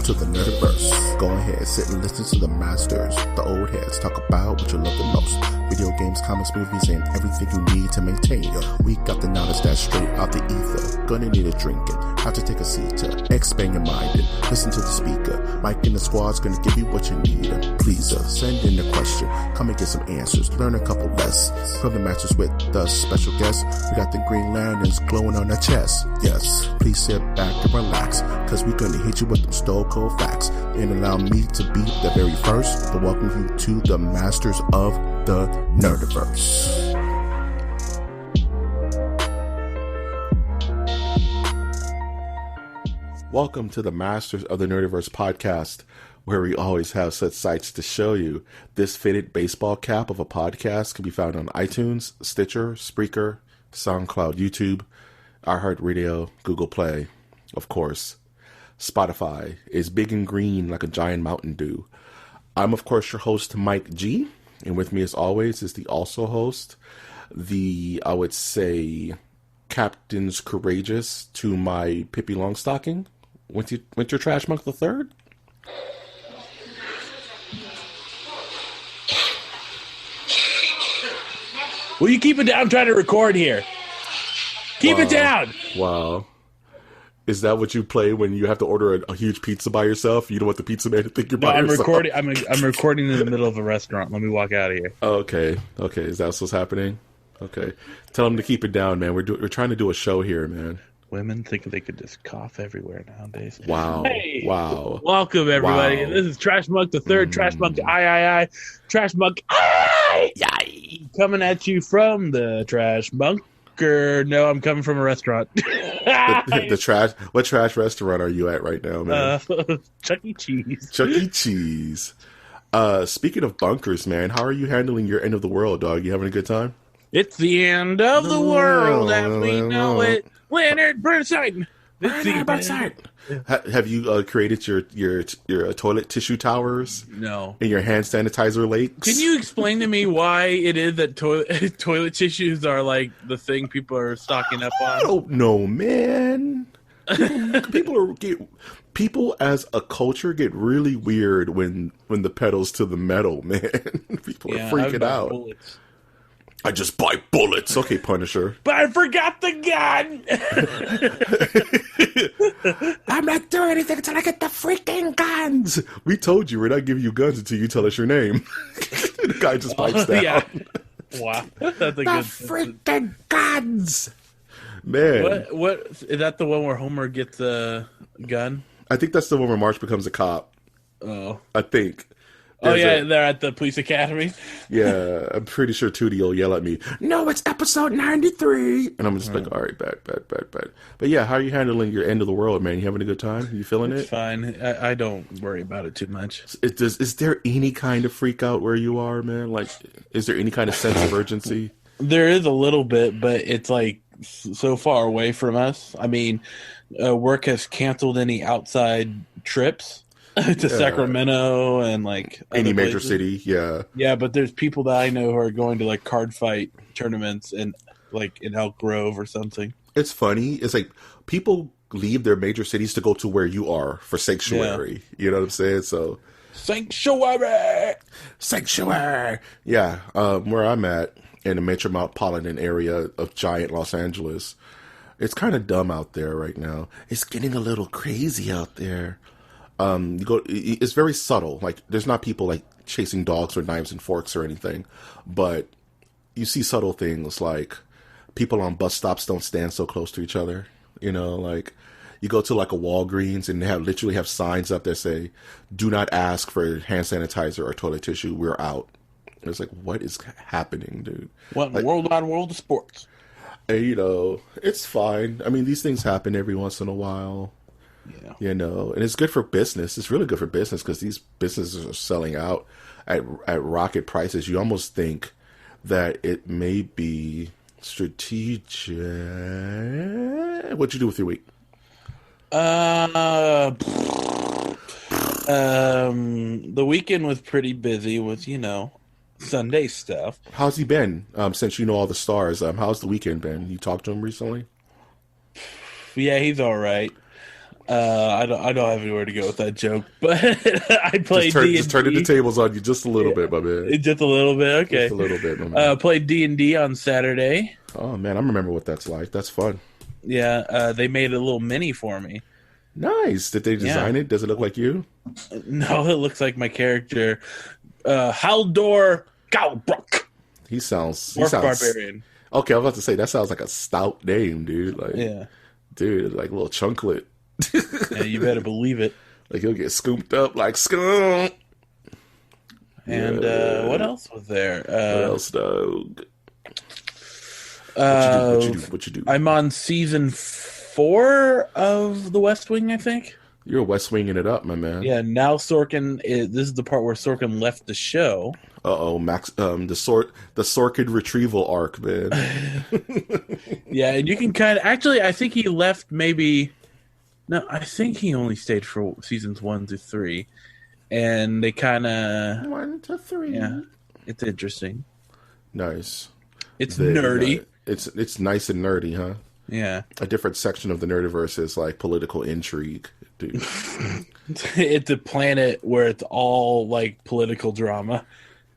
to the Nerdiverse. Go ahead, sit and listen to the masters, the old heads, talk about what you love the most. Video games, comics, movies, and everything you need to maintain your week. Got the knowledge that's straight out the ether. Gonna need a drink and have to take a seat to expand your mind and listen to the speaker. Mike and the squad's gonna give you what you need. Please send in a question, come and get some answers, learn a couple lessons from the masters with the special guests. We got the Green Lanterns glowing on their chest. Yes, please sit back and relax, cause we're gonna hit you with them stone cold facts. And allow me to be the very first to welcome you to the masters of the Nerdiverse. Welcome to the Masters of the Nerdiverse podcast, where we always have such sights to show you. This fitted baseball cap of a podcast can be found on iTunes, Stitcher, Spreaker, SoundCloud, YouTube, iHeartRadio, Google Play, of course. Spotify is big and green like a giant Mountain Dew. I'm, of course, your host, Mike G. And with me, as always, is the also host, I would say, Captain's Courageous to my Pippi Longstocking, Winter Trash Monk the Third. Will you keep it down? I'm trying to record here. Keep it down. Wow. Is that what you play when you have to order a huge pizza by yourself? You don't want the pizza man to think you're by yourself? I'm recording in the middle of a restaurant. Let me walk out of here. Okay. Is that what's happening? Okay. Tell them to keep it down, man. We're trying to do a show here, man. Women think they could just cough everywhere nowadays. Wow. Hey, wow. Welcome, everybody. Wow. This is Trash Monk the Third, Trash Monk I. Trash Monk I. Coming at you from the Trash Bunker. No, I'm coming from a restaurant. the trash. What trash restaurant are you at right now, man? Chuck E. Cheese. Chuck E. Cheese. Speaking of bunkers, man, how are you handling your end of the world, dog? You having a good time? It's the end of the world as we know it. Leonard Bernstein. Have you created your toilet tissue towers? No. And your hand sanitizer lakes? Can you explain to me why it is that toilet tissues are like the thing people are stocking up on? I don't know, man. People as a culture get really weird when the pedal's to the metal, man. People are freaking out. Bullets. I just buy bullets. Okay, Punisher. But I forgot the gun. I'm not doing anything until I get the freaking guns. We told you we're not giving you guns until you tell us your name. The guy just pipes down. Yeah. Wow. That's a good freaking guns. Man. What is that the one where Homer gets a gun? I think that's the one where Marge becomes a cop. Oh. I think. They're at the police academy. Yeah, I'm pretty sure Tootie will yell at me, "No, it's episode 93." And I'm just like, all right, bet. But yeah, how are you handling your end of the world, man? You having a good time? You feeling it? Fine. I don't worry about it too much. Is there any kind of freak out where you are, man? Like, is there any kind of sense of urgency? There is a little bit, but it's like so far away from us. I mean, work has canceled any outside trips to Sacramento and like any major places. City. Yeah, but there's people that I know who are going to like card fight tournaments and like in Elk Grove or something. It's funny. It's like people leave their major cities to go to where you are for sanctuary. Yeah. You know what I'm saying? So sanctuary. Yeah, where I'm at in the metropolitan area of giant Los Angeles, it's kind of dumb out there right now. It's getting a little crazy out there. It's very subtle. Like, there's not people like chasing dogs with knives and forks or anything, but you see subtle things like people on bus stops don't stand so close to each other. You know, like you go to like a Walgreens and they literally have signs up that say, "Do not ask for hand sanitizer or toilet tissue. We're out." And it's like, what is happening, dude? What in the world of sports? And, you know, it's fine. I mean, these things happen every once in a while. Yeah. You know, and it's good for business. It's really good for business because these businesses are selling out at rocket prices. You almost think that it may be strategic. What'd you do with your week? The weekend was pretty busy with, Sunday stuff. How's he been? Since you know all the stars, how's the weekend been? You talked to him recently? Yeah, he's all right. I don't have anywhere to go with that joke, but I played Just turning the tables on you just a little bit, my man. Just a little bit, okay. Just a little bit, my man. Played D&D on Saturday. Oh man, I remember what that's like. That's fun. Yeah, they made a little mini for me. Nice. Did they design it? Does it look like you? No, it looks like my character, Haldor Galbrook. He sounds barbarian. Okay, I was about to say that sounds like a stout name, dude. Like, yeah, dude, like a little chunklet. Yeah, you better believe it. Like he'll get scooped up like scum. And what else was there? What else, dog? What you do? I'm on season 4 of The West Wing, I think. You're West Winging it up, my man. Yeah, now Sorkin this is the part where Sorkin left the show. Max, the Sorkin retrieval arc, man. Yeah, and you can kind of actually. I think he left maybe. No, I think he only stayed for seasons 1 to 3, and they kind of 1 to 3. Yeah, it's interesting. Nice. It's nerdy. It's nice and nerdy, huh? Yeah. A different section of the nerdiverse is like political intrigue, dude. It's a planet where it's all like political drama.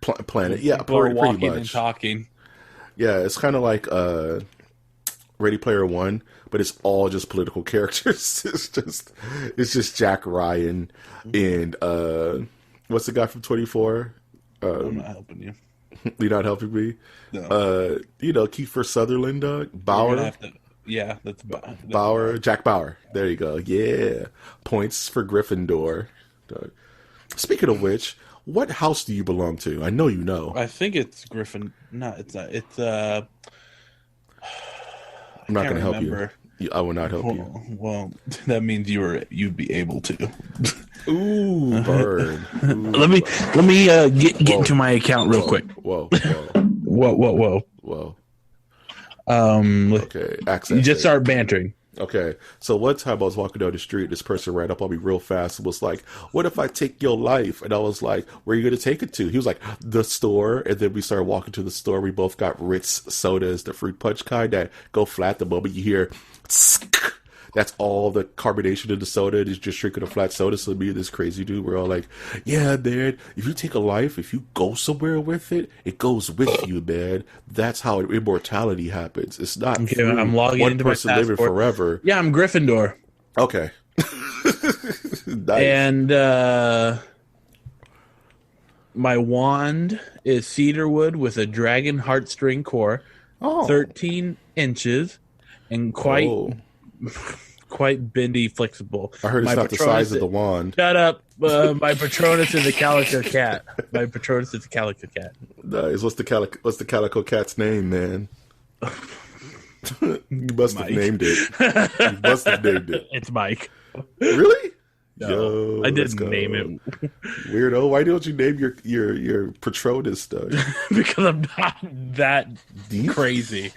Planet, yeah, People are walking pretty much. and talking. Yeah, it's kind of like Ready Player One, but it's all just political characters. It's just Jack Ryan and what's the guy from 24? I'm not helping you. You're not helping me. No. Kiefer Sutherland, Bauer. That's Bauer, Jack Bauer. There you go. Yeah, points for Gryffindor. Speaking of which, what house do you belong to? I know you know. I think it's Griffin. No, it's not. It's I'm not going to help you. I will not help you. Well, that means you'd be able to. Ooh, burn. Ooh, let me get into my account real quick. Whoa. Okay, access. You just start bantering. Okay, so one time I was walking down the street, this person ran up on me real fast and was like, "What if I take your life?" And I was like, "Where are you going to take it to?" He was like, "The store." And then we started walking to the store. We both got Ritz sodas, the fruit punch kind that go flat the moment you hear. That's all the carbonation in the soda. It is just drinking a flat soda. So me and this crazy dude, we're all like, "Yeah, man, if you take a life, if you go somewhere with it, it goes with you, man. That's how immortality happens. It's not I'm logging one into person my living passport. forever." Yeah, I'm Gryffindor. Okay. Nice. And my wand is cedarwood with a dragon heartstring core, 13 inches, and quite bendy, flexible. I heard it's not the size of the wand. Shut up. My Patronus is a calico cat. Nice. What's the calico cat's name, man? You must have named it. It's Mike. Really? No, Yo, I didn't name it. Weirdo. Why don't you name your Patronus stuff? Because I'm not that deep? Crazy.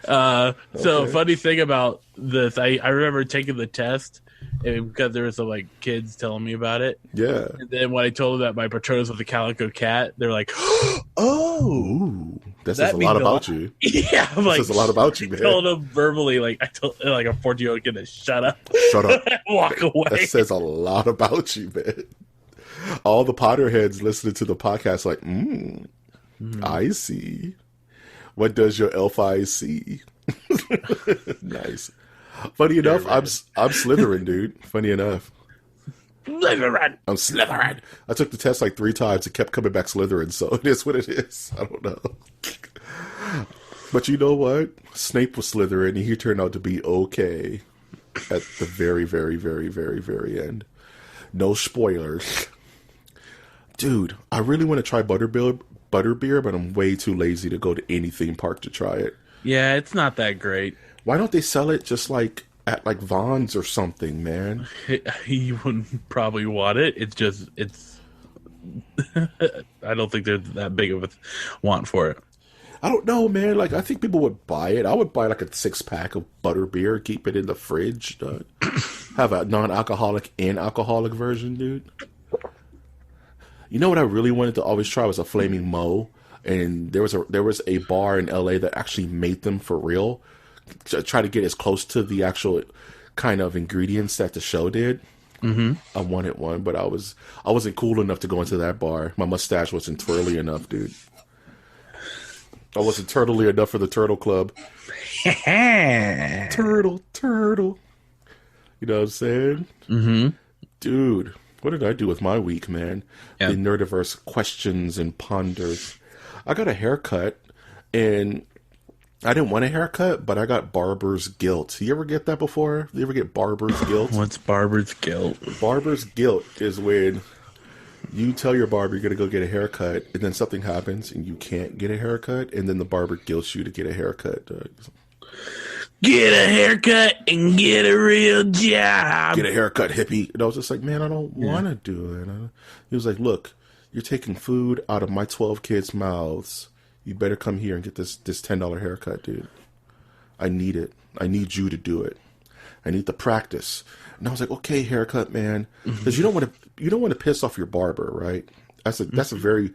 So funny thing about this, I remember taking the test because there were some like kids telling me about it. Yeah. And then when I told them that my Patronus was a calico cat, they're like, "Oh, that says a lot about you." Yeah, I'm like, that says a lot about you, man. I told them verbally, like I told like a 14-year-old kid to shut up, walk away. That says a lot about you, man. All the Potterheads listening to the podcast, like, I see. What does your elf eyes see? Nice. Funny enough, I'm Slytherin, dude. Funny enough. Slytherin. I'm Slytherin. I took the test like 3 times. It kept coming back Slytherin, so it is what it is. I don't know. But you know what? Snape was Slytherin, and he turned out to be okay at the very, very, very, very, very end. No spoilers. Dude, I really want to try butterbeer, but I'm way too lazy to go to any theme park to try it. Yeah, it's not that great. Why don't they sell it just like at like Vons or something, man? He wouldn't probably want it. It's I don't think there's that big of a want for it. I don't know, man. Like, I think people would buy it. I would buy like a 6-pack of butterbeer, keep it in the fridge, have a non-alcoholic and alcoholic version, dude. You know what I really wanted to always try was a Flaming Moe, and there was a bar in LA that actually made them for real. To try to get as close to the actual, kind of ingredients that the show did. I wanted one, but I wasn't cool enough to go into that bar. My mustache wasn't twirly enough, dude. I wasn't turtly enough for the Turtle Club. Turtle. You know what I'm saying? Mm-hmm. Dude, what did I do with my week, man? Yep. The Nerdiverse questions and ponders. I got a haircut, and I didn't want a haircut, but I got barber's guilt. You ever get that before? You ever get barber's guilt? What's barber's guilt? Barber's guilt is when you tell your barber you're going to go get a haircut, and then something happens, and you can't get a haircut, and then the barber guilts you to get a haircut. Get a haircut and get a real job. Get a haircut, hippie. And I was just like, man, I don't want to do it. He was like, look, you're taking food out of my 12 kids' mouths. You better come here and get this $10 haircut, dude. I need it. I need you to do it. I need the practice. And I was like, okay, haircut, man, because you don't want to piss off your barber, right? That's a very,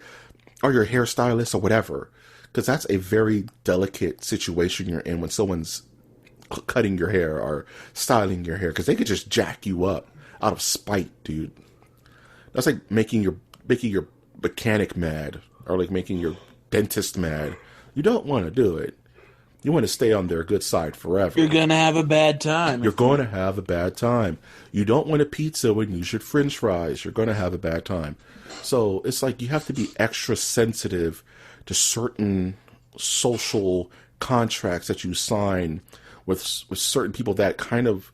or your hairstylist or whatever, because that's a very delicate situation you're in when someone's cutting your hair or styling your hair, because they could just jack you up out of spite, dude. That's like making your mechanic mad, or like making your dentist mad. You don't want to do it. You want to stay on their good side forever. You're going to have a bad time. You're going to have a bad time. You don't want a pizza when you should french fries. You're going to have a bad time. So it's like you have to be extra sensitive to certain social contracts that you sign with certain people that kind of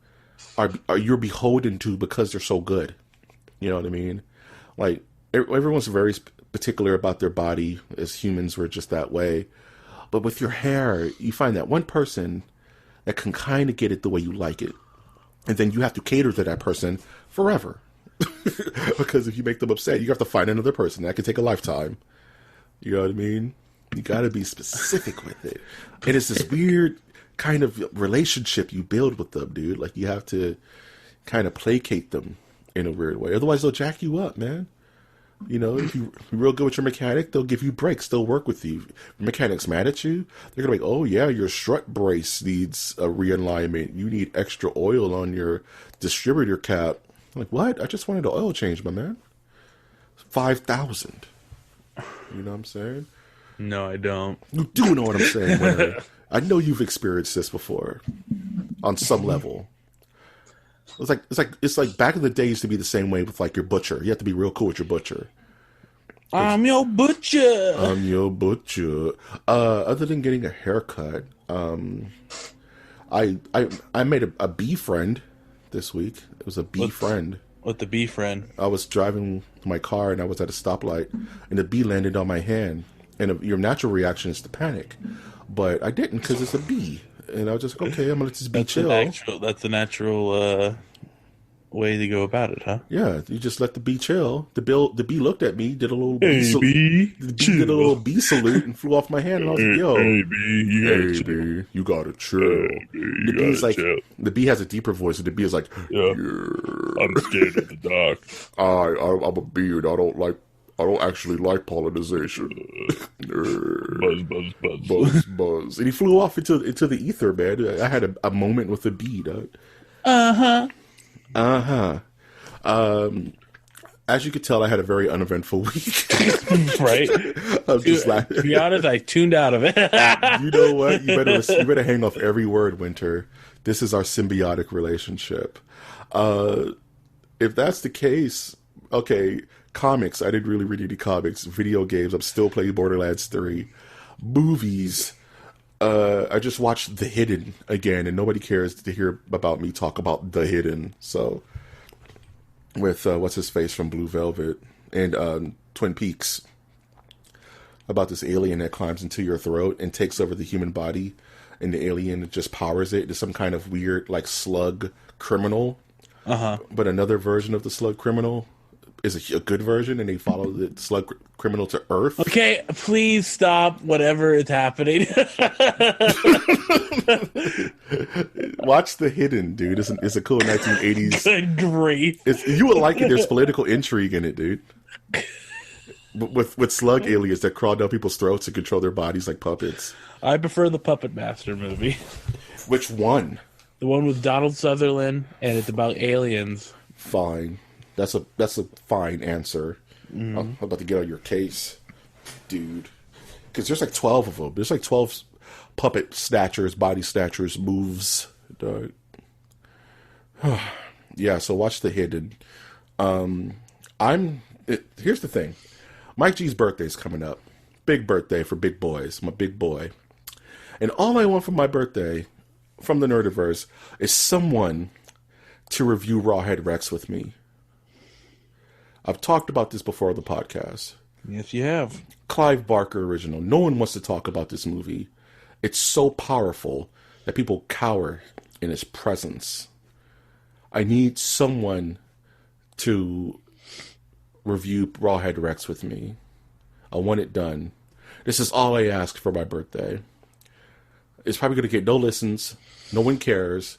are you're beholden to because they're so good. You know what I mean? Like, everyone's very particular about their body. As humans, we're just that way. But with your hair, you find that one person that can kind of get it the way you like it. And then you have to cater to that person forever. Because if you make them upset, you have to find another person. That could take a lifetime. You know what I mean? You got to be specific with it. And it's this weird kind of relationship you build with them, dude. Like, you have to kind of placate them in a weird way. Otherwise, they'll jack you up, man. You know, if you're real good with your mechanic, they'll give you breaks. They'll work with you. If your mechanic's mad at you, they're going to be like, oh, yeah, your strut brace needs a realignment. You need extra oil on your distributor cap. I'm like, what? I just wanted an oil change, my man. $5,000. You know what I'm saying? No, I don't. You do know what I'm saying, man. I know you've experienced this before on some level. It's like back in the day used to be the same way with like your butcher. You have to be real cool with your butcher. I'm your butcher. I'm your butcher. Other than getting a haircut, I made a bee friend this week. It was a bee friend. What the bee friend? I was driving my car and I was at a stoplight, and the bee landed on my hand. And your natural reaction is to panic, but I didn't because it's a bee. And I was just like, okay, I'm gonna let this bee chill. That's a natural way to go about it, huh? Yeah, you just let the bee chill. The bee looked at me, did a little bee did a little bee salute and flew off my hand. And I was like, yo, hey bee, you gotta chill. The bee's like, the bee has a deeper voice, and the bee is like, yeah. I'm scared of the dark. I'm a bee, and I don't actually like pollination. Buzz. And he flew off into the ether, man. I had a moment with the bee, dog. As you could tell, I had a very uneventful week. Right? I'm just laughing. To be honest, I tuned out of it. You know what? You better hang off every word, Winter. This is our symbiotic relationship. If that's the case, okay. Comics, I didn't really read any comics. Video games, I'm still playing Borderlands 3. Movies, I just watched The Hidden again, and nobody cares to hear about me talk about The Hidden. So, with what's his face from Blue Velvet and Twin Peaks, about this alien that climbs into your throat and takes over the human body, and the alien just powers it. It's some kind of weird, like, slug criminal. But another version of the slug criminal is a good version, and they follow the slug criminal to Earth. Okay, please stop whatever is happening. Watch The Hidden, dude. It's a cool 1980s. Good grief. You would like it. There's political intrigue in it, dude. With slug aliens that crawl down people's throats and control their bodies like puppets. I prefer the Puppet Master movie. Which one? The one with Donald Sutherland, and it's about aliens. Fine. That's a fine answer. I'm about to get on your case, dude. Because there's like 12 of them. There's like 12 puppet snatchers, body snatchers, moves. Yeah, so watch The Hidden. Here's the thing. Mike G's birthday's coming up. Big birthday for big boys. I'm a big boy. And all I want for my birthday from the Nerdiverse is someone to review Rawhead Rex with me. I've talked about this before on the podcast. Yes, you have. Clive Barker original. No one wants to talk about this movie. It's so powerful that people cower in its presence. I need someone to review Rawhead Rex with me. I want it done. This is all I ask for my birthday. It's probably going to get no listens. No one cares.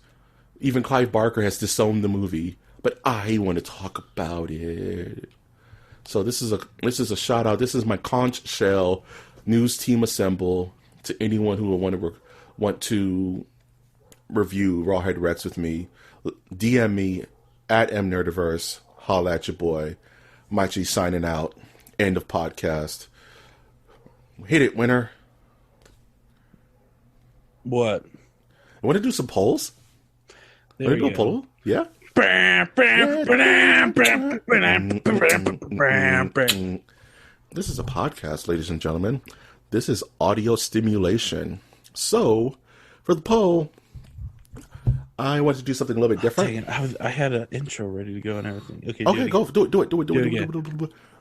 Even Clive Barker has disowned the movie. But I want to talk about it. So this is a shout out. This is my conch shell news team assemble to anyone who would want to review Rawhead Rex with me. DM me at mnerdiverse. Holla at your boy. Mike G signing out. End of podcast. Hit it, winner. What? Want to do some polls? There Want to we do a go. poll? Yeah. This is a podcast, ladies and gentlemen. This is audio stimulation. So, for the poll, I want to do something a little bit different. I had an intro ready to go and everything. Okay, Go. Do it.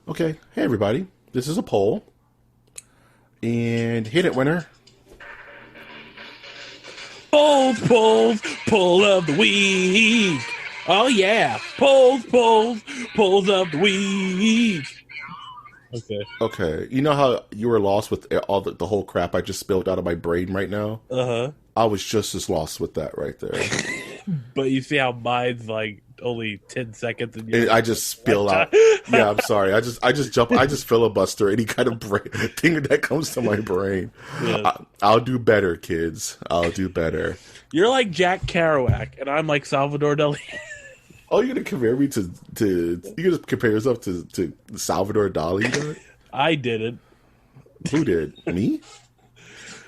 Okay. Hey, everybody. This is a poll. And hit it, winner. Polls of the week. Oh, yeah. Polls of the week. Okay. You know how you were lost with all the whole crap I just spilled out of my brain right now? Uh-huh. I was just as lost with that right there. But you see how mine's like only 10 seconds and I just spill out. Yeah, I'm sorry. I just jump. I just filibuster any kind of thing that comes to my brain. Yeah. I'll do better, kids. I'll do better. You're like Jack Kerouac, and I'm like Salvador Dali. Oh, you're gonna compare me to you gonna compare yourself to Salvador Dali? Dog? I did it. Who did? Me?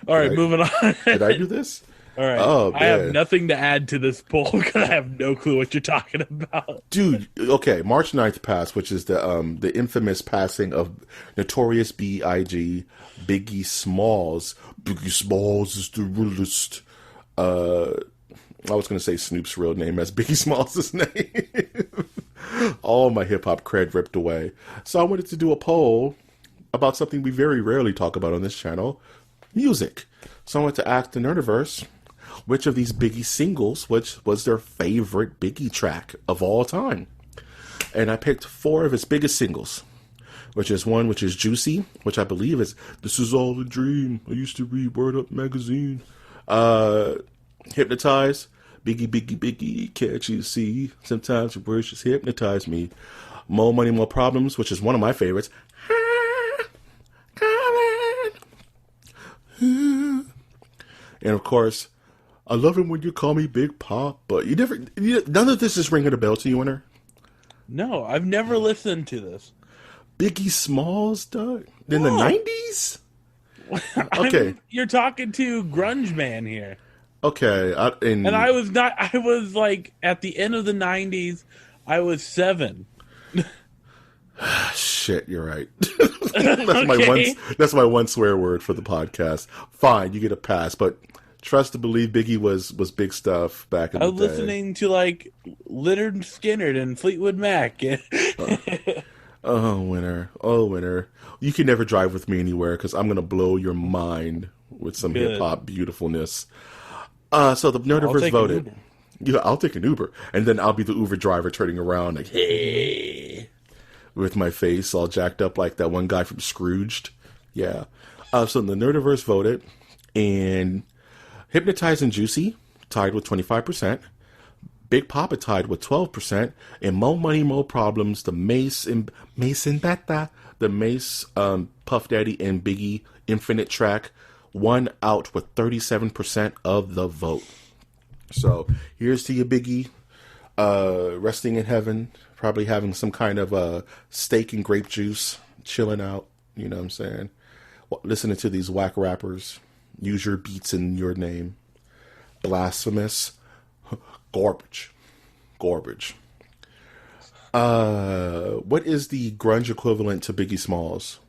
All right, moving on. Did I do this? All right. Oh, I have nothing to add to this poll because I have no clue what you're talking about. Dude, okay, March 9th passed, which is the infamous passing of Notorious B.I.G. Biggie Smalls. Biggie Smalls is the realest. I was going to say Snoop's real name as Biggie Smalls' name. All my hip-hop cred ripped away. So I wanted to do a poll about something we very rarely talk about on this channel, music. So I wanted to ask the Nerdiverse, which of these Biggie singles, which was their favorite Biggie track of all time? And I picked 4 of his biggest singles, which is Juicy, which I believe is This Is All a Dream. I used to read Word Up magazine. Hypnotize, Biggie, Biggie, Biggie, can't you see? Sometimes your words just hypnotize me. More Money, More Problems, which is one of my favorites. And of course, I love it when you call me Big Pop, but none of this is ringing a bell to you, winner. No, I've never listened to this. Biggie Smalls, dog? In the 90s? Okay. You're talking to Grunge Man here. Okay. And I was like, at the end of the 90s, I was 7. Shit, you're right. That's my one swear word for the podcast. Fine, you get a pass, but trust to believe Biggie was big stuff back in the day. I was listening to like Leonard Skinner and Fleetwood Mac. Oh, winner. You can never drive with me anywhere because I'm going to blow your mind with some hip-hop beautifulness. So the Nerdiverse voted. Yeah, I'll take an Uber. And then I'll be the Uber driver turning around like, hey, with my face all jacked up like that one guy from Scrooged. Yeah. So the Nerdiverse voted, and Hypnotize and Juicy tied with 25%. Big Papa tied with 12%, and Mo Money, Mo Problems, the Mace, Puff Daddy and Biggie Infinite track won out with 37% of the vote. So here's to you, Biggie, resting in heaven, probably having some kind of steak and grape juice, chilling out. You know what I'm saying? Listening to these whack rappers use your beats in your name. Blasphemous. Garbage. What is the grunge equivalent to Biggie Smalls?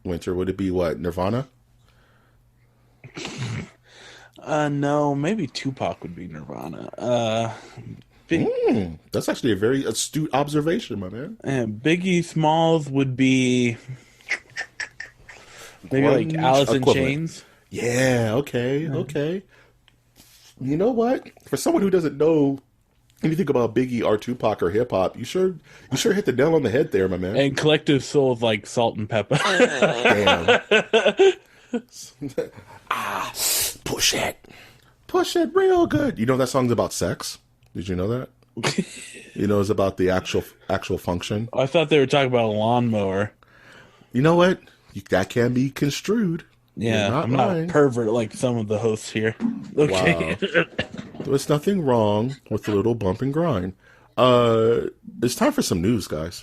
Winter, would it be what? Nirvana? No, maybe Tupac would be Nirvana. That's actually a very astute observation, my man. And Biggie Smalls would be maybe Grunge like Alice in equivalent. Chains. Yeah, okay. You know what? For someone who doesn't know anything about Biggie or Tupac or hip hop, you sure hit the nail on the head there, my man. And Collective Soul is like Salt and Pepper. Damn. Push it real good. You know that song's about sex? Did you know that? You know it's about the actual function. I thought they were talking about a lawnmower. You know what? That can be construed. Yeah, I'm not a pervert like some of the hosts here. Okay. Wow. There's nothing wrong with a little bump and grind. It's time for some news, guys.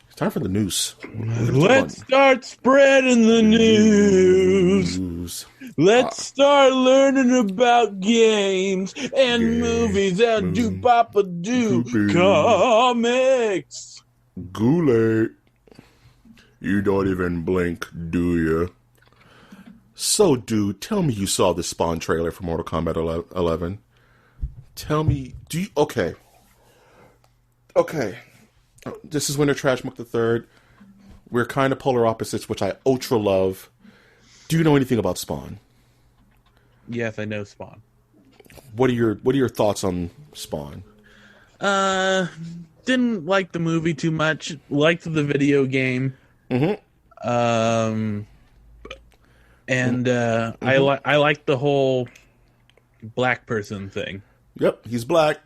It's time for the news. Let's start spreading the news. Let's start learning about games and movies and do comics. Goulet. You don't even blink, do you? So, dude, tell me you saw the Spawn trailer for Mortal Kombat 11. Tell me, do you... Okay. This is Winter Trash Muck the Third. We're kind of polar opposites, which I ultra love. Do you know anything about Spawn? Yes, I know Spawn. What are your thoughts on Spawn? Didn't like the movie too much. Liked the video game. Mm-hmm. I like the whole black person thing. Yep, he's black.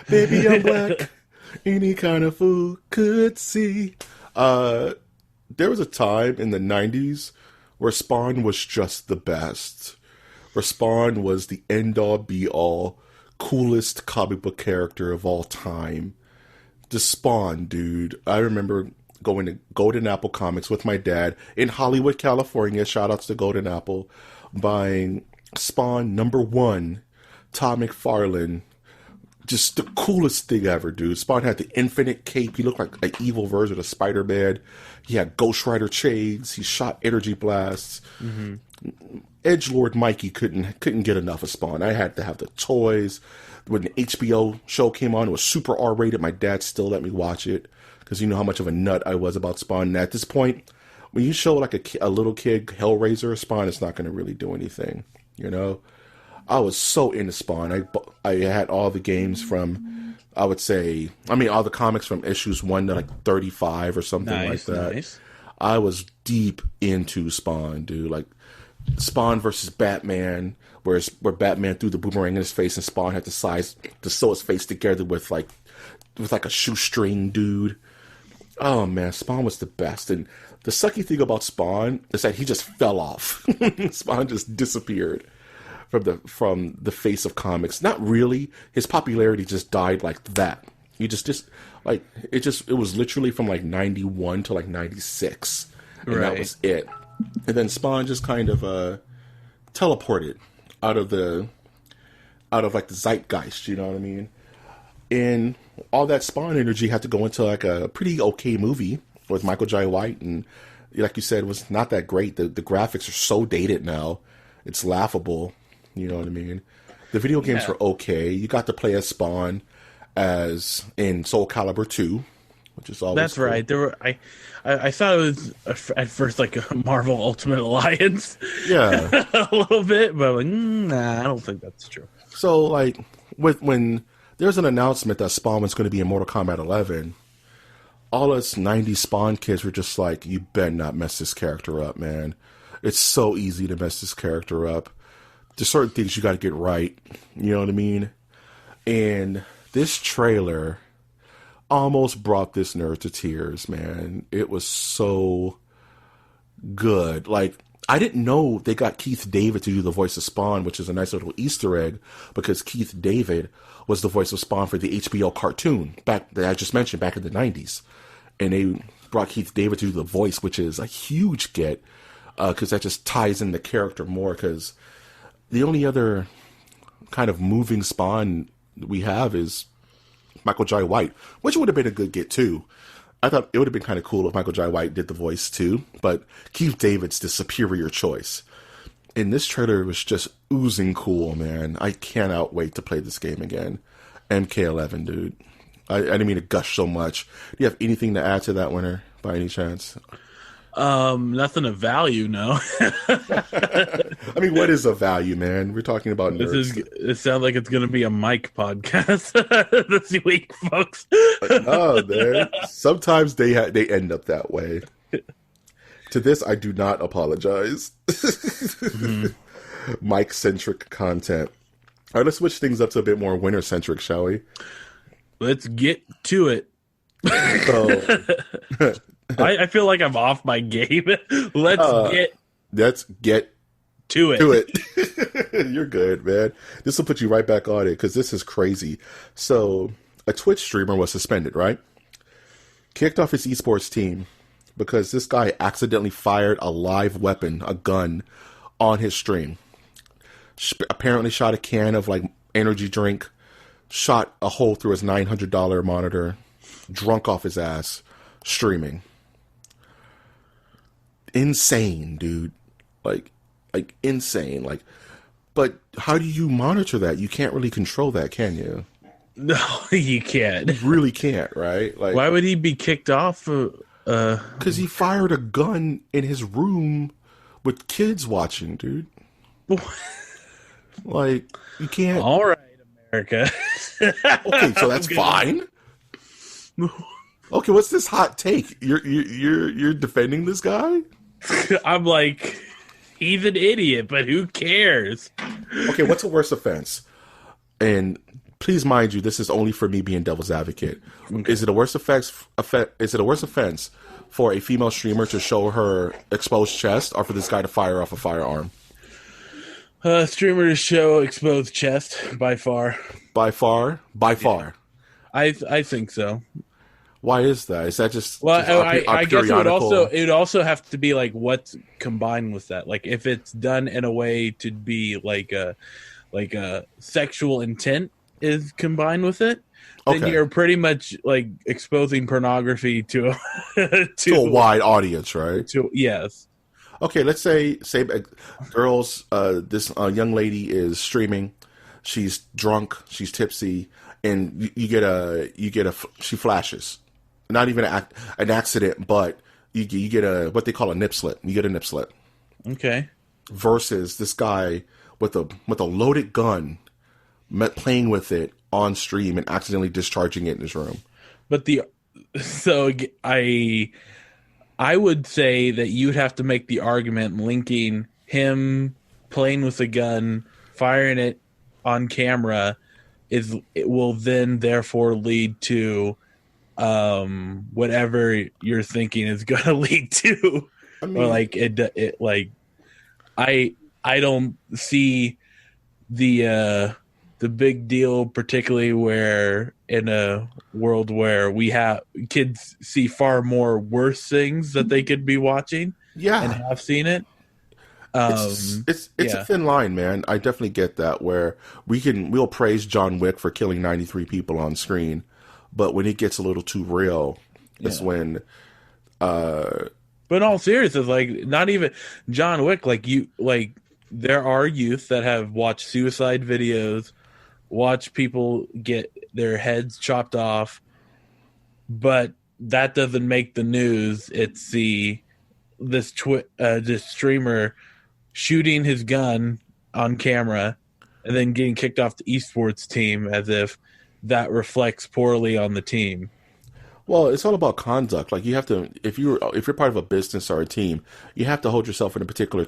Baby, I'm black. Any kind of fool could see. There was a time in the 90s where Spawn was just the best. Where Spawn was the end-all, be-all, coolest comic book character of all time. The Spawn, dude. I remember going to Golden Apple Comics with my dad in Hollywood, California. Shout outs to Golden Apple. Buying Spawn #1, Todd McFarlane. Just the coolest thing ever, dude. Spawn had the infinite cape. He looked like an evil version of Spider-Man. He had Ghost Rider shades. He shot energy blasts. Mm-hmm. Edgelord Mikey couldn't get enough of Spawn. I had to have the toys. When the HBO show came on, it was super R-rated. My dad still let me watch it because you know how much of a nut I was about Spawn. And at this point, when you show like a little kid Hellraiser or Spawn, it's not going to really do anything, you know? I was so into Spawn. I had all the games from, I would say, all the comics from issues 1 to like 35 or something like that. Nice. I was deep into Spawn, dude. Like Spawn versus Batman, where Batman threw the boomerang in his face and Spawn had to sew his face together with like a shoestring, dude. Oh man, Spawn was the best. And the sucky thing about Spawn is that he just fell off. Spawn just disappeared from the face of comics. Not really. His popularity just died like that. He just it was literally from like 91 to like 96. And that was it. And then Spawn just kind of teleported out of like the zeitgeist, you know what I mean? And all that Spawn energy had to go into like a pretty okay movie with Michael Jai White, and like you said, it was not that great. The graphics are so dated now. It's laughable. You know what I mean? The video games were okay. You got to play as Spawn as in Soul Calibur 2, which is always That's cool. Right. There were I thought it was at first like a Marvel Ultimate Alliance. Yeah. A little bit, but like, nah, I don't think that's true. So like when there's an announcement that Spawn was going to be in Mortal Kombat 11, all us 90s Spawn kids were just like, you better not mess this character up, man. It's so easy to mess this character up. There's certain things you got to get right. You know what I mean? And this trailer almost brought this nerd to tears, man. It was so good. Like, I didn't know they got Keith David to do the voice of Spawn, which is a nice little Easter egg because Keith David was the voice of Spawn for the HBO cartoon back that I just mentioned back in the 90s. And they brought Keith David to do the voice, which is a huge get because that just ties in the character more because the only other kind of moving Spawn we have is Michael Jai White, which would have been a good get too. I thought it would have been kind of cool if Michael Jai White did the voice too, but Keith David's the superior choice. And this trailer was just oozing cool, man. I cannot wait to play this game again. MK11, dude. I didn't mean to gush so much. Do you have anything to add to that, Winner, by any chance? Nothing of value, no. I mean, what is a value, man? We're talking about nerds. It sounds like it's going to be a Mike podcast this week, folks. Oh, man. Sometimes they end up that way. To this, I do not apologize. Mike-centric content. All right, let's switch things up to a bit more winter-centric, shall we? Let's get to it. So, I feel like I'm off my game. Let's get to it. You're good, man. This will put you right back on it because this is crazy. So, a Twitch streamer was suspended, right? Kicked off his esports team because this guy accidentally fired a live weapon, a gun, on his stream. Apparently shot a can of like energy drink, shot a hole through his $900 monitor, drunk off his ass, streaming. Insane, dude. Like insane. Like, but how do you monitor that? You can't really control that, can you? No, you can't. You really can't, right? Like, why would he be kicked off? Because he fired a gun in his room with kids watching, dude. Like, you can't. All right, America. Okay, so that's fine. Okay, what's this hot take? You're defending this guy? I'm like, he's an idiot, but who cares? Okay, what's a worse offense? And please mind you, this is only for me being devil's advocate. Okay. Is it a worse offense for a female streamer to show her exposed chest, or for this guy to fire off a firearm? Streamer to show exposed chest, by far. By far? By far. I think so. Why is that? Is that just I guess it would also have to be like what's combined with that. Like if it's done in a way to be like a sexual intent is combined with it, then you're pretty much like exposing pornography to a wide audience, right? Yes. Okay, let's say girls, this young lady is streaming. She's drunk, she's tipsy, and she flashes. Not even an accident, but you get what they call a nip slip. You get a nip slip. Okay. Versus this guy with a loaded gun, playing with it on stream and accidentally discharging it in his room. But I would say that you'd have to make the argument linking him playing with a gun, firing it on camera, it will then therefore lead to whatever you're thinking is going to lead to. I mean, or like it like I don't see the big deal, particularly where in a world where we have kids see far more worse things that they could be watching, and have seen it. It's a thin line, man. I definitely get that. Where we'll praise John Wick for killing 93 people on screen, but when it gets a little too real, it's when. But in all seriousness, like not even John Wick. Like there are youth that have watched suicide videos, watch people get their heads chopped off, but that doesn't make the news. It's this streamer shooting his gun on camera and then getting kicked off the esports team as if that reflects poorly on the team. Well, it's all about conduct. Like you have to, if you're part of a business or a team, you have to hold yourself in a particular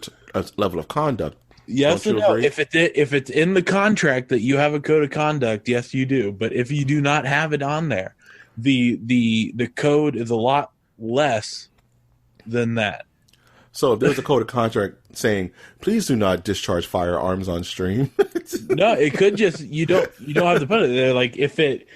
level of conduct. Yes and no. If it's in the contract that you have a code of conduct, yes, you do. But if you do not have it on there, the code is a lot less than that. So if there's a code of contract saying, please do not discharge firearms on stream. No, it could just you don't have to put it there. Like if it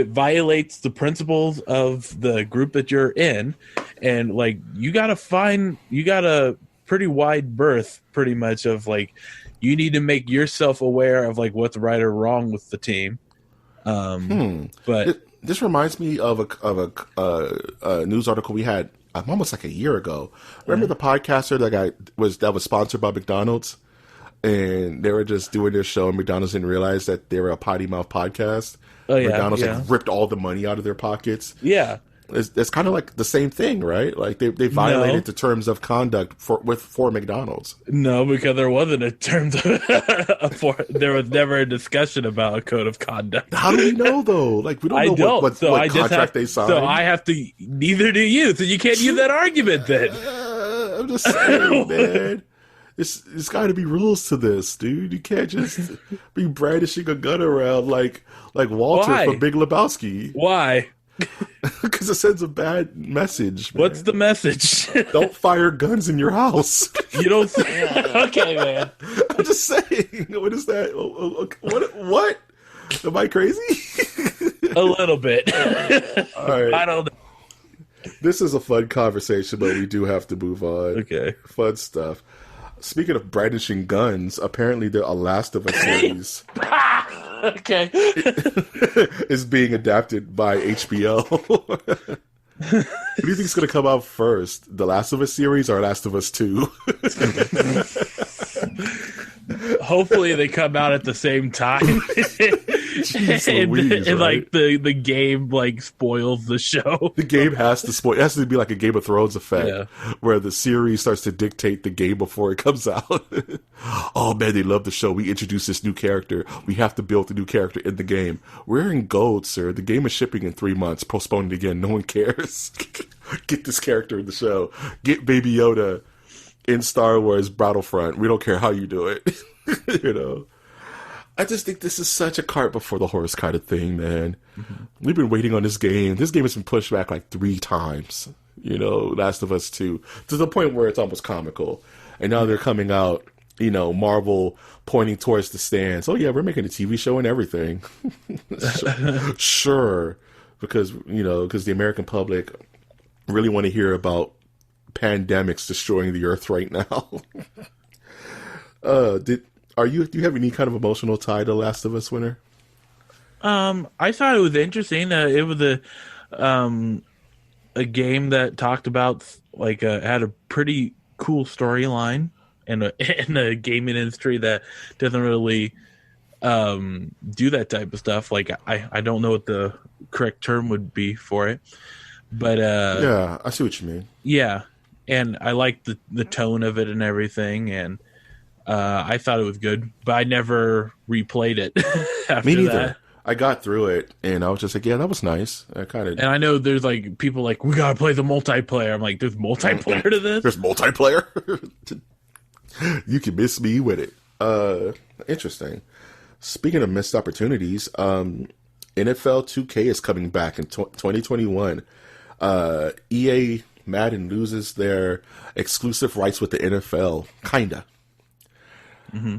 violates the principles of the group that you're in, and like you got a pretty wide berth, pretty much of like you need to make yourself aware of like what's right or wrong with the team. But this reminds me of a news article we had almost like a year ago. Remember the podcaster that was sponsored by McDonald's, and they were just doing their show, and McDonald's didn't realize that they were a potty mouth podcast. Oh yeah, McDonald's like ripped all the money out of their pockets. Yeah, it's kind of like the same thing, right? Like they violated the terms of conduct for McDonald's. No, because there wasn't a terms of there was never a discussion about a code of conduct. How do we know though? Like we don't know what contract they signed. So I have to. Neither do you. So you can't use that argument then. I'm just saying, man. It's got to be rules to this, dude. You can't just be brandishing a gun around like Walter from Big Lebowski. Why? Because it sends a bad message, man. What's the message? Don't fire guns in your house. You don't say... Okay, man. I'm just saying. What is that? What? Am I crazy? A little bit. All right. I don't know. This is a fun conversation, but we do have to move on. Okay. Fun stuff. Speaking of brandishing guns, apparently the Last of Us series okay. is being adapted by HBO. What do you think is going to come out first? The Last of Us series or Last of Us 2? Hopefully they come out at the same time. Louise, and right? like the game like spoils the show. The game has to spoil. It has to be like a Game of Thrones effect, where the series starts to dictate the game before it comes out. Oh man, they love the show. We introduced this new character. We have to build the new character in the game. We're in gold, sir. The game is shipping in 3 months. Postpone it again. No one cares. Get this character in the show. Get Baby Yoda in Star Wars Battlefront. We don't care how you do it. You know. I just think this is such a cart before the horse kind of thing, man. Mm-hmm. We've been waiting on this game. This game has been pushed back like 3 times, you know, Last of Us 2, to the point where it's almost comical. And now they're coming out, you know, Marvel pointing towards the stands. Oh, yeah, we're making a TV show and everything. Sure. Because the American public really want to hear about pandemics destroying the earth right now. Do you have any kind of emotional tie to Last of Us, Winter? I thought it was interesting. It was a game that talked about like had a pretty cool storyline in a gaming industry that doesn't really do that type of stuff. Like I don't know what the correct term would be for it, but yeah, I see what you mean. Yeah, and I liked the tone of it and everything, and I thought it was good, but I never replayed it. After Me neither. That. I got through it, and I was just like, yeah, that was nice. And I know there's like people like, we gotta play the multiplayer. I'm like, there's multiplayer to this? There's multiplayer? You can miss me with it. Interesting. Speaking of missed opportunities, NFL 2K is coming back in 2021. EA Madden loses their exclusive rights with the NFL, kinda. Mm-hmm.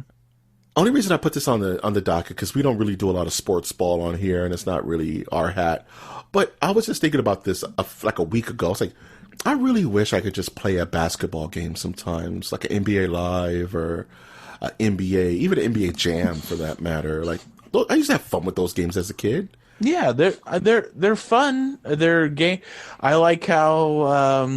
Only reason I put this on the docket because we don't really do a lot of sports ball on here, and it's not really our hat. But I was just thinking about this like a week ago. I was like, I really wish I could just play a basketball game sometimes, like an NBA Live or NBA, even an NBA Jam for that matter. Like, look, I used to have fun with those games as a kid. Yeah, they're fun. They're game. I like how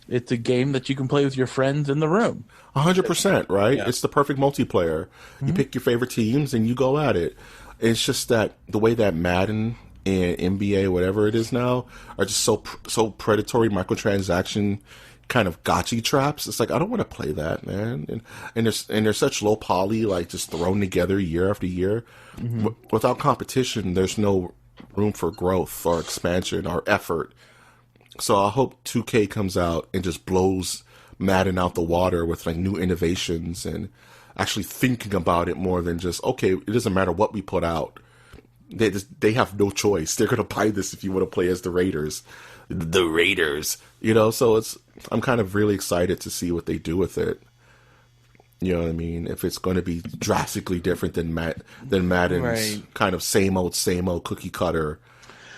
it's a game that you can play with your friends in the room. 100%, right? Yeah. It's the perfect multiplayer. Mm-hmm. You pick your favorite teams and you go at it. It's just that the way that Madden and NBA, whatever it is now, are just so predatory, microtransaction kind of gotcha traps. It's like, I don't want to play that, man. And they're such low poly, like just thrown together year after year. Mm-hmm. Without competition, there's no room for growth or expansion or effort. So I hope 2K comes out and just blows Madden out the water with like new innovations and actually thinking about it more than just, okay, it doesn't matter what we put out. They have no choice. They're going to buy this if you want to play as the Raiders. the Raiders, so I'm kind of really excited to see what they do with it. You know what I mean? If it's going to be drastically different than Madden's kind of same old cookie cutter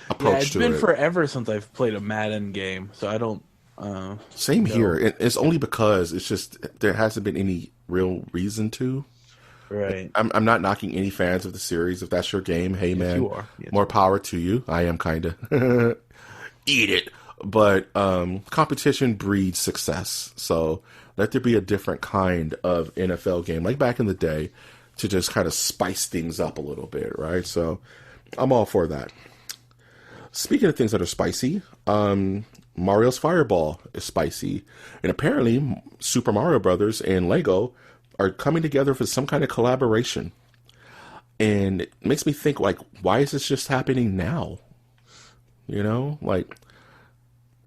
approach to it. It's been forever since I've played a Madden game, so I don't. Same here. It's only because it's just there hasn't been any real reason to. Right. I'm not knocking any fans of the series. If that's your game, hey man, you are. Yes, more power to you. I am kind of eat it, but competition breeds success. So let there be a different kind of NFL game, like back in the day, to just kind of spice things up a little bit, right? So I'm all for that. Speaking of things that are spicy, Mario's Fireball is spicy, and apparently Super Mario Brothers and Lego are coming together for some kind of collaboration. And it makes me think, like, why is this just happening now? Like,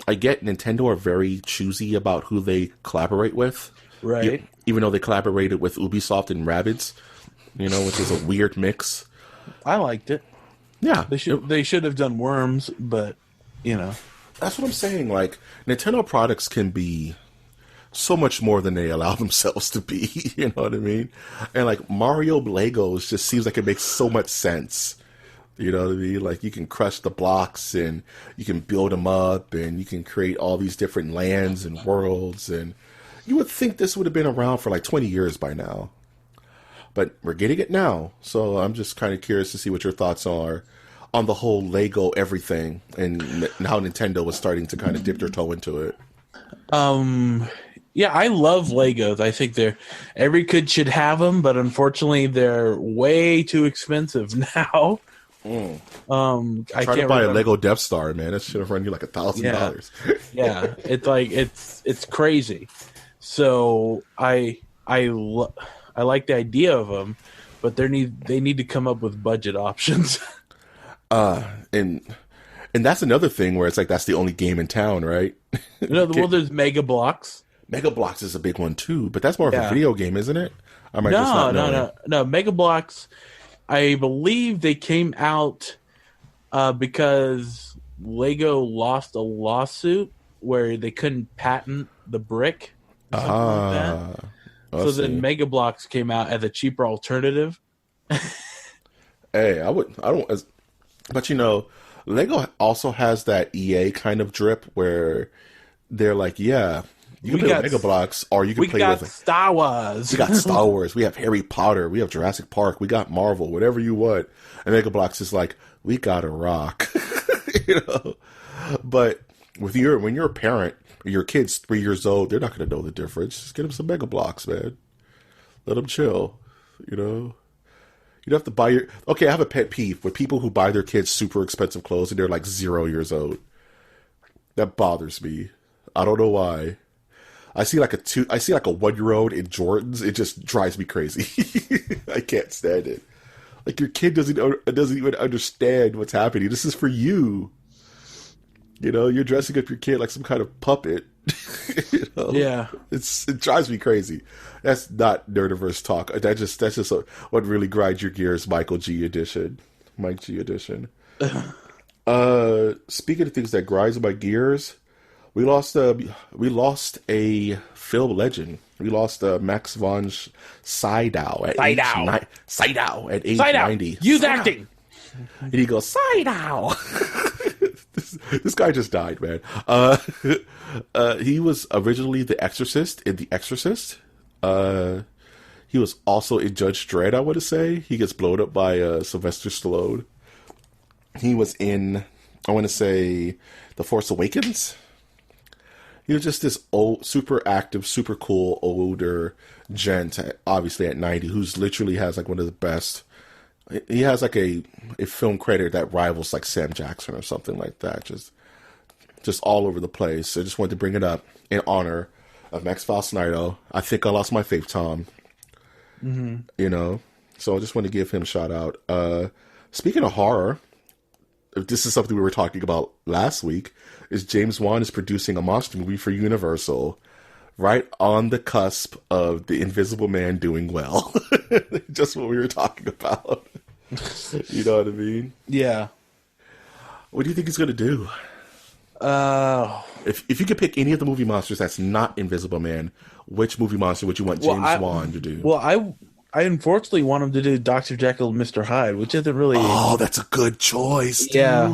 I get Nintendo are very choosy about who they collaborate with. Right. Even though they collaborated with Ubisoft and Rabbids, which is a weird mix. I liked it. Yeah. They should have done Worms, but, That's what I'm saying. Like, Nintendo products can be so much more than they allow themselves to be. You know what I mean? And like Mario Legos just seems like it makes so much sense. You know what I mean? Like you can crush the blocks and you can build them up and you can create all these different lands and worlds. And you would think this would have been around for like 20 years by now. But we're getting it now. So I'm just kind of curious to see what your thoughts are on the whole Lego everything and how Nintendo was starting to kind of dip their toe into it. Yeah, I love Legos. I think every kid should have them, but unfortunately, they're way too expensive now. I I tried can't to buy remember. a Lego Death Star, man. That should have run you like $1,000. Yeah, it's like it's crazy. So I like the idea of them, but they need to come up with budget options. And that's another thing where it's like that's the only game in town, right? Well, there's Mega Bloks. Mega Bloks is a big one too, but that's more of a video game, isn't it? No. Mega Bloks, I believe they came out because Lego lost a lawsuit where they couldn't patent the brick, or something like that. So then Mega Bloks came out as a cheaper alternative. Hey, but Lego also has that EA kind of drip where they're like, yeah, you can play with Mega Bloks, or you can play with Star Wars. We got Star Wars. We have Harry Potter. We have Jurassic Park. We got Marvel. Whatever you want. And Mega Bloks is like, we got a rock. But when you're a parent, your kid's 3 years old, they're not going to know the difference. Just get them some Mega Bloks, man. Let them chill. You don't have to buy Okay, I have a pet peeve with people who buy their kids super expensive clothes and they're like 0 years old. That bothers me. I don't know why. I see like a 1-year-old in Jordans. It just drives me crazy. I can't stand it. Like your kid doesn't even understand what's happening. This is for you. You're dressing up your kid like some kind of puppet. Yeah, it drives me crazy. That's not Nerdiverse talk. That's just what really grinds your gears. Mike G edition. Speaking of things that grinds my gears, we lost a film legend. We lost Max von Sydow at age 90. Use acting. And he goes, Sydow. This guy just died, man. He was originally the Exorcist in The Exorcist. He was also in Judge Dredd, I want to say. He gets blown up by Sylvester Stallone. He was in, I want to say, The Force Awakens. He was just this old, super active, super cool, older gent, obviously at 90, who's literally has like one of the best. He has like a film credit that rivals like Sam Jackson or something like that. Just all over the place. So I just wanted to bring it up in honor of Max von Sydow. I think I lost my faith, Tom. Mm-hmm. So I just want to give him a shout out. Speaking of horror, this is something we were talking about last week, is James Wan is producing a monster movie for Universal right on the cusp of The Invisible Man doing well. Just what we were talking about. You know what I mean? Yeah. What do you think he's going to do? If you could pick any of the movie monsters that's not Invisible Man, which movie monster would you want James Wan to do? Well, I unfortunately want him to do Dr. Jekyll and Mr. Hyde, which isn't really. Oh, that's a good choice, dude. Yeah,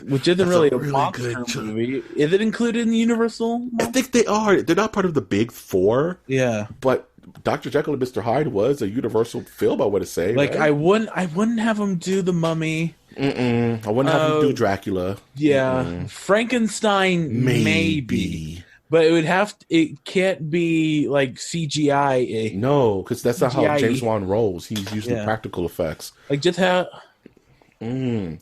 which isn't really a monster good movie. Is it included in the Universal? I think they are. They're not part of the big four. Yeah, but Dr. Jekyll and Mr. Hyde was a Universal film, I want to say. Like, right? I wouldn't have him do The Mummy. I wouldn't have him do Dracula. Yeah, Frankenstein maybe. But it can't be like CGI. No, because that's not how CGI. James Wan rolls. He's using practical effects. Like, just have. That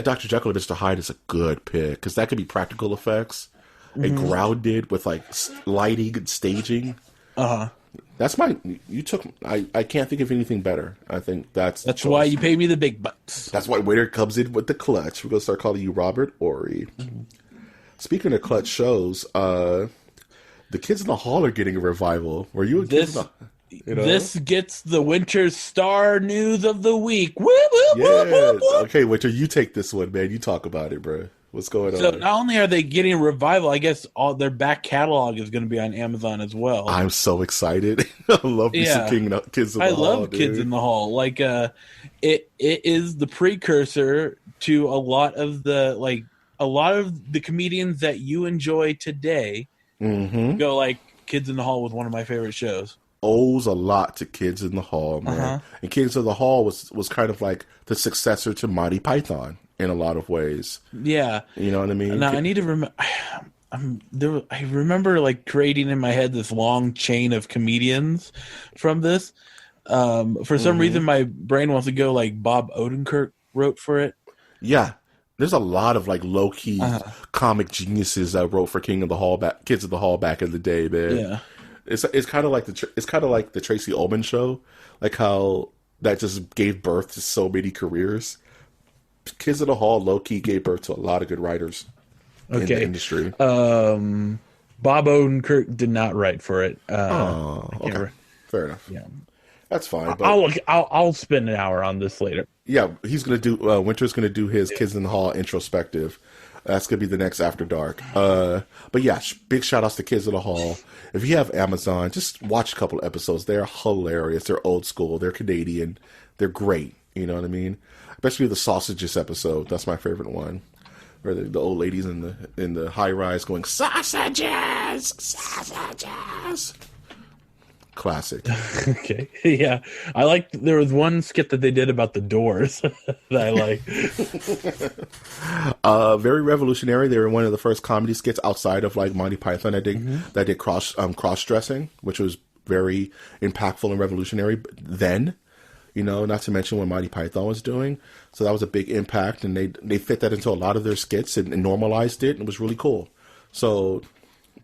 Dr. Jekyll and Mr. Hyde is a good pick, because that could be practical effects and grounded with like lighting and staging. That's I can't think of anything better. I think that's why you pay me the big bucks. That's why Waiter comes in with the clutch. We're gonna start calling you Robert Ory. Speaking of clutch shows, the Kids in the Hall are getting a revival. Were you a Kids in the This gets the Winter Star news of the week. Woo, woo, yes. woo, woo, woo. Okay, Winter, you take this one, man. You talk about it, bro. What's going on? So not only are they getting a revival, I guess all their back catalog is going to be on Amazon as well. I'm so excited. I love me some Kids in the Hall. I love Kids in the Hall. Like, it is the precursor to a lot of the comedians that you enjoy today. Go like Kids in the Hall was one of my favorite shows. Owes a lot to Kids in the Hall, man. And Kids in the Hall was kind of like the successor to Monty Python in a lot of ways. Yeah. You know what I mean? Now, I need to remember... I remember like creating in my head this long chain of comedians from this. For some reason, my brain wants to go like Bob Odenkirk wrote for it. Yeah. There's a lot of like low key comic geniuses that wrote for Kids of the Hall back in the day, man. Yeah. It's kind of like the Tracy Ullman show, like how that just gave birth to so many careers. Kids of the Hall low key gave birth to a lot of good writers in the industry. Bob Odenkirk did not write for it. Okay, fair enough. Yeah, that's fine. But I'll spend an hour on this later. Yeah, he's gonna do. Winter's gonna do his Kids in the Hall introspective. That's gonna be the next After Dark. But yeah, big shout outs to Kids in the Hall. If you have Amazon, just watch a couple of episodes. They're hilarious. They're old school. They're Canadian. They're great. You know what I mean? Especially the sausages episode. That's my favorite one. Where the old ladies in the high rise going sausages. Classic. Okay. Yeah. There was one skit that they did about the Doors that I like. Very revolutionary. They were one of the first comedy skits outside of like Monty Python that did cross dressing, which was very impactful and revolutionary then. You know, not to mention what Monty Python was doing. So that was a big impact, and they fit that into a lot of their skits and normalized it, and it was really cool. So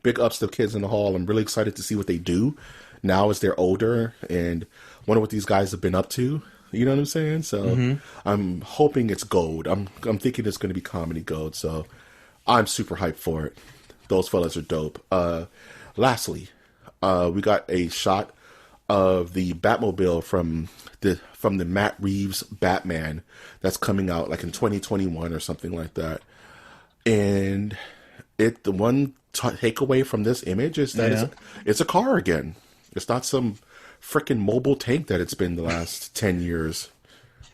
big ups to Kids in the Hall. I'm really excited to see what they do now as they're older, and wonder what these guys have been up to. You know what I'm saying? So I'm hoping it's gold. I'm thinking it's going to be comedy gold. So I'm super hyped for it. Those fellas are dope. Lastly, we got a shot of the Batmobile from the Matt Reeves Batman that's coming out like in 2021 or something like that. And the one takeaway from this image is that it's a car again. It's not some freaking mobile tank that it's been the last 10 years.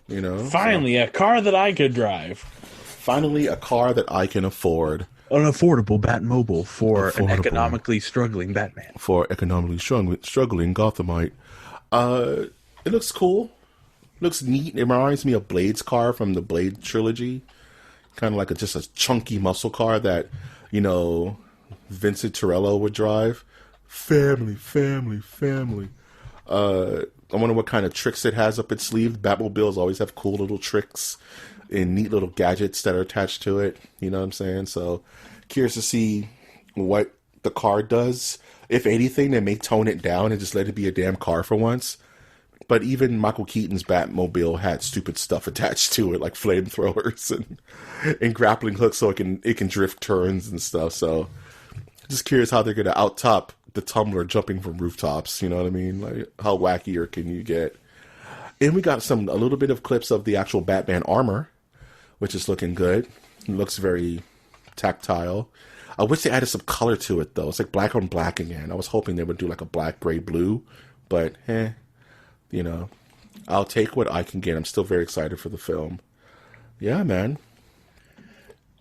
You know? Finally, a car that I could drive. Finally, a car that I can afford. An affordable Batmobile for an economically struggling Batman. For economically struggling Gothamite. It looks cool. Looks neat. It reminds me of Blade's car from the Blade trilogy. Kind of like just a chunky muscle car that, you know, Vincent Torello would drive. Family. I wonder what kind of tricks it has up its sleeve. Batmobiles always have cool little tricks and neat little gadgets that are attached to it. You know what I'm saying? So, curious to see what the car does. If anything, they may tone it down and just let it be a damn car for once. But even Michael Keaton's Batmobile had stupid stuff attached to it, like flamethrowers and grappling hooks, so it can drift turns and stuff. So, just curious how they're gonna outtop the Tumbler jumping from rooftops. You know what I mean? Like, how wackier can you get? And we got a little bit of clips of the actual Batman armor, which is looking good. It looks very tactile. I wish they added some color to it, though. It's like black on black again. I was hoping they would do like a black, gray, blue, but you know, I'll take what I can get. I'm still very excited for the film. Yeah, man.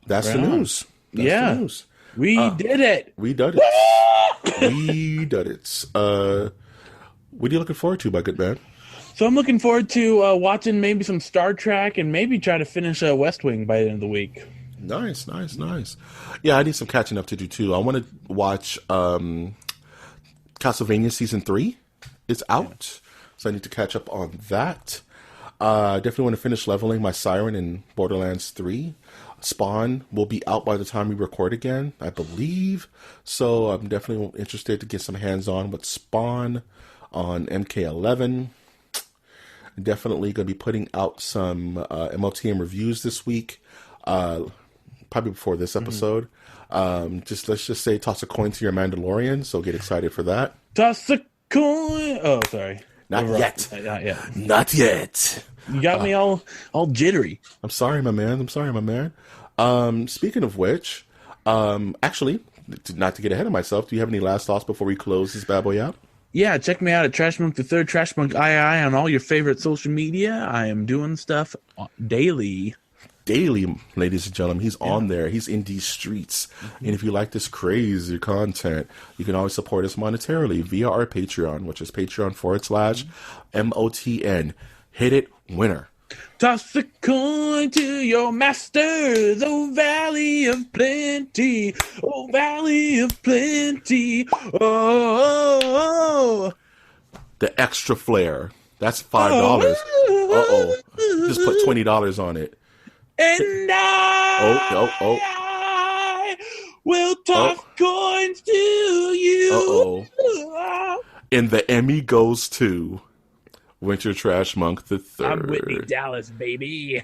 That's the news. That's the news. We did it. We did it. We did it. What are you looking forward to, my good man? So I'm looking forward to watching maybe some Star Trek and maybe try to finish West Wing by the end of the week. Nice. Yeah, I need some catching up to do, too. I want to watch Castlevania Season 3. It's out, so I need to catch up on that. I definitely want to finish leveling my Siren in Borderlands 3. Spawn will be out by the time we record again, I believe. So I'm definitely interested to get some hands-on with Spawn on MK11. Definitely going to be putting out some MOTN reviews this week, probably before this episode. Let's just say toss a coin to your Mandalorian, so get excited for that. Toss a coin. Oh, sorry. Not yet. Not yet. You got me all jittery. I'm sorry, my man. Speaking of which, actually, not to get ahead of myself, do you have any last thoughts before we close this bad boy out? Yeah, check me out at Trashmonk the Third, Trashmonk II on all your favorite social media. I am doing stuff daily. Daily, ladies and gentlemen. He's on there. He's in these streets. And if you like this crazy content, you can always support us monetarily via our Patreon, which is patreon.com/MOTN. Hit it, winner. Toss a coin to your masters, oh valley of plenty, oh valley of plenty, oh. The extra flair. That's $5. Uh-oh. Just put $20 on it. And I will toss coins to you. Uh-oh. And the Emmy goes to Winter Trash Monk the Third. I'm Whitney Dallas, baby.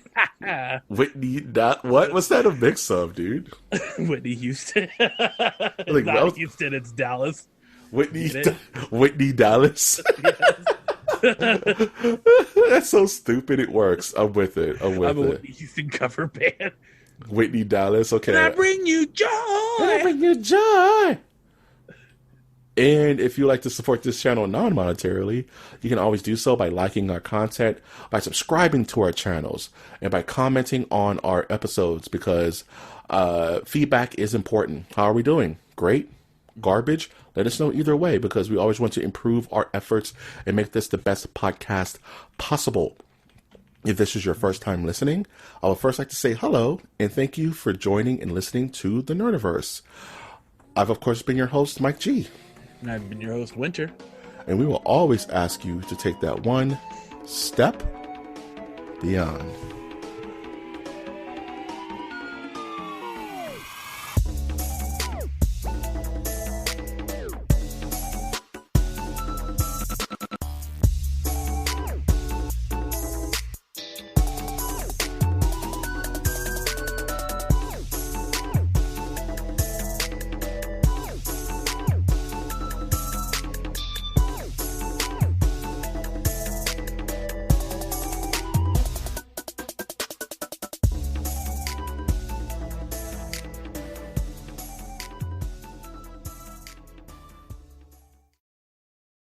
Whitney, what's that a mix of, dude? Whitney Houston. Like, not Houston, it's Dallas. Whitney Dallas. That's so stupid. It works. I'm with it. I'm a Whitney Houston cover band. Whitney Dallas. Okay. And I bring you joy. And if you like to support this channel non-monetarily, you can always do so by liking our content, by subscribing to our channels, and by commenting on our episodes, because feedback is important. How are we doing? Great? Garbage? Let us know either way, because we always want to improve our efforts and make this the best podcast possible. If this is your first time listening, I would first like to say hello and thank you for joining and listening to the Nerdiverse. I've, of course, been your host, Mike G. And I've been your host, Winter. And we will always ask you to take that one step beyond.